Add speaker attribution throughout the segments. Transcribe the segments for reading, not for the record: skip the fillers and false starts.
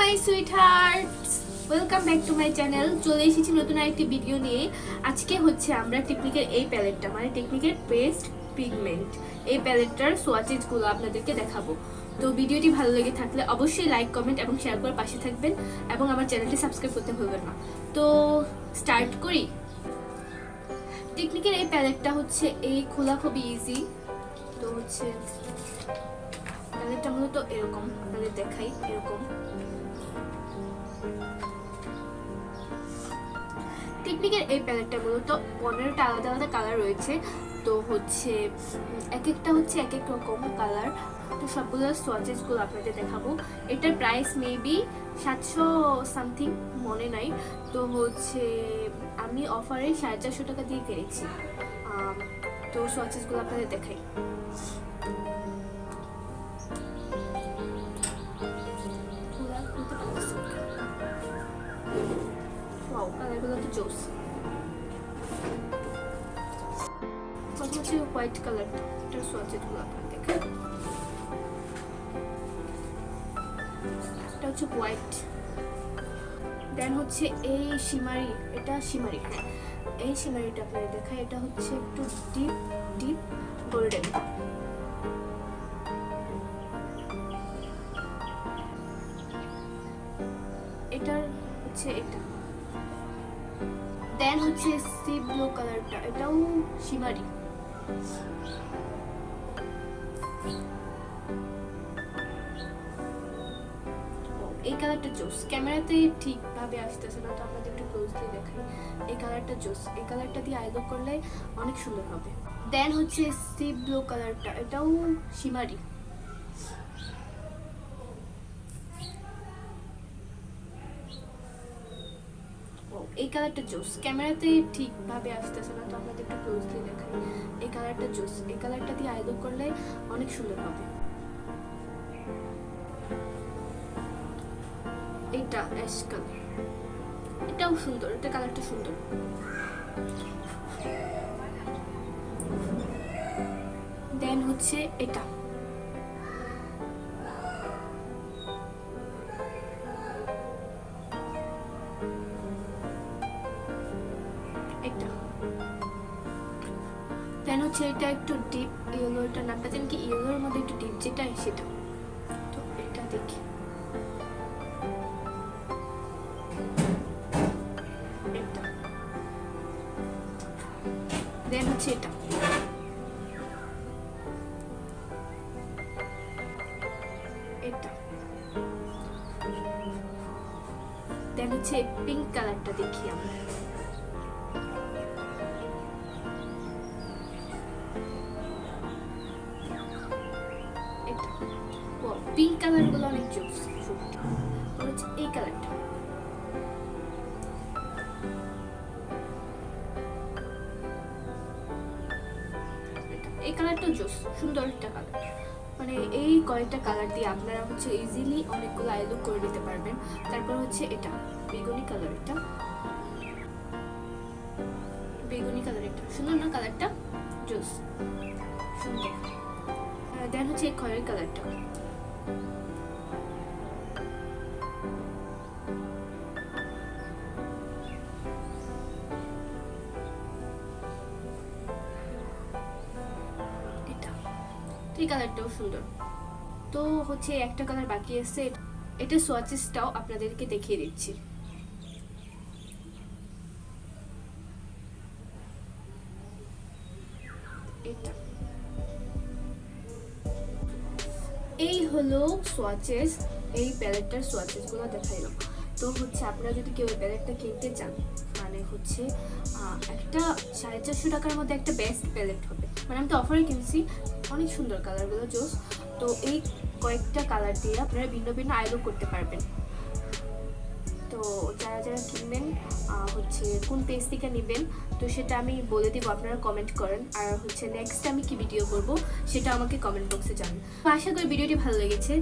Speaker 1: My sweethearts, welcome back to my channel. চলে এসেছি নতুন আরেকটি ভিডিও নিয়ে। আজকে হচ্ছে আমরা টেকনিকের এই প্যালেটটা মানে টেকনিকের পেস্ট পিগমেন্ট এই প্যালেটটার সোয়াচেসগুলো আপনাদেরকে দেখাবো। তো ভিডিওটি ভালো লেগে থাকলে অবশ্যই লাইক কমেন্ট এবং শেয়ার করে পাশে থাকবেন এবং আমার চ্যানেলটি সাবস্ক্রাইব করতে ভুলবেন না। তো স্টার্ট করি। টেকনিকের এই প্যালেটটা হচ্ছে এই খোলা খুবই ইজি। তো হচ্ছে প্যালেটটা মূলত এরকম, আপনাদের দেখাই এরকম। টেকনিকের এই প্যালেটটা মূলত 15টা আলাদা আলাদা কালার রয়েছে। তো হচ্ছে এক একটা হচ্ছে এক এক রকম কালার। তো সবগুলো সোয়াচেসগুলো আপনাদের দেখাবো। এটার প্রাইস মেবি 700 সামথিং, মনে নাই। তো হচ্ছে আমি অফারে 450 টাকা দিয়ে কিনেছি। তো সোয়াচেসগুলো আপনাদের দেখাই। ওয়াও, কালারগুলো তো জোস। প্রথম হচ্ছে হোয়াইট কালারটা, এটার সোয়াচেসগুলো আপনারা দেখেন। এটা হচ্ছে হোয়াইট। দেন হচ্ছে এই শিমারি, এটা শিমারি, হ্যাঁ এই শিমারিটা আপনাদের দেখাই। এটা হচ্ছে একটু ডিপ ডিপ গোল্ডেন। এটার হচ্ছে এটা। দেন হচ্ছে সি ব্লু কালারটা, এটাও শিমারি। এই কালারটা জোস, ক্যামেরাতে ঠিকভাবে আসতেছে না, তো আপনাদের একটু ক্লোজলি দেখাই। এই কালারটা জোস, এই কালারটা দিয়ে আইলুক করলে অনেক সুন্দর হবে। দেন হচ্ছে সি ব্লু কালারটা, এটাও শিমারি। এই কালারটা জোস, ক্যামেরাতে ঠিকভাবে আসতেছে না, তো আপনাদের একটু ক্লোজলি দেখাই। এই কালারটা জোস, এই কালারটা দিয়ে আইলুক করলে অনেক সুন্দর হবে। এটা অ্যাশ কালার, এটাও সুন্দর, এটা কালারটা সুন্দর। দেন হচ্ছে এটা, এটা। দেন হচ্ছে এটা একটু ডিপ ইয়েলো, এটা নামটা জানি কি, ইয়েলোর মধ্যে একটু ডিপ যেটা সেটা। তো এটা দেখি, এটা। দেন হচ্ছে এটা, এটা। দেন হচ্ছে পিঙ্ক কালারটা দেখি আমরা। পিঙ্ক কালার গুলো অনেক জোস সত্যি। হচ্ছে এই কালারটা, এই কালারটা জোস, সুন্দর একটা কালার। মানে এই কয়েকটা কালার দিয়ে আপনারা হচ্ছে ইজিলি অনেকগুলো আইলুক করে নিতে পারবেন। তারপর হচ্ছে এটা বেগুনি কালার, এটা বেগুনি কালার, এটা সুন্দর না কালারটা, জোস সুন্দর। দেন হচ্ছে এই খয়েরি কালারটা, এই কালারটাও সুন্দর। তো হচ্ছে একটা কালার বাকি আছে, এটা সোয়াচেসটাও আপনাদেরকে দেখিয়ে দিচ্ছি। এটা এই হলো সোয়াচেস, এই প্যালেটটার সোয়াচেস গুলো দেখাইলো। তো হচ্ছে আপনারা যদি কেউ এই প্যালেটটা কিনতে চান, মানে হচ্ছে একটা 450 টাকার মধ্যে একটা বেস্ট প্যালেট হবে। মানে আমি তো অফারে কিনছি, অনেক সুন্দর কালারগুলো জোস। তো এই কয়েকটা কালার দিয়ে আপনারা ভিন্ন ভিন্ন আইলুক করতে পারবেন। তো যারা যারা কিনবেন হচ্ছে কোন পেজ থেকে নেবেন, তো সেটা আমি বলে দিব, আপনারা কমেন্ট করেন। আর হচ্ছে নেক্সট আমি কি ভিডিও করব সেটা আমাকে কমেন্ট বক্সে জানান। তো আশা করি ভিডিওটি ভালো লেগেছে।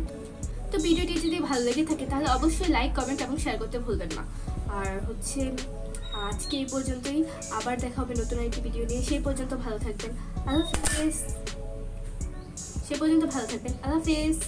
Speaker 1: তো ভিডিওটি যদি ভালো লেগে থাকে তাহলে অবশ্যই লাইক কমেন্ট এবং শেয়ার করতে ভুলবেন না। আর হচ্ছে আজকে এই পর্যন্তই, আবার দেখা হবে নতুন একটি ভিডিও নিয়ে। সেই পর্যন্ত ভালো থাকবেন, আল্লাহ হাফেজ।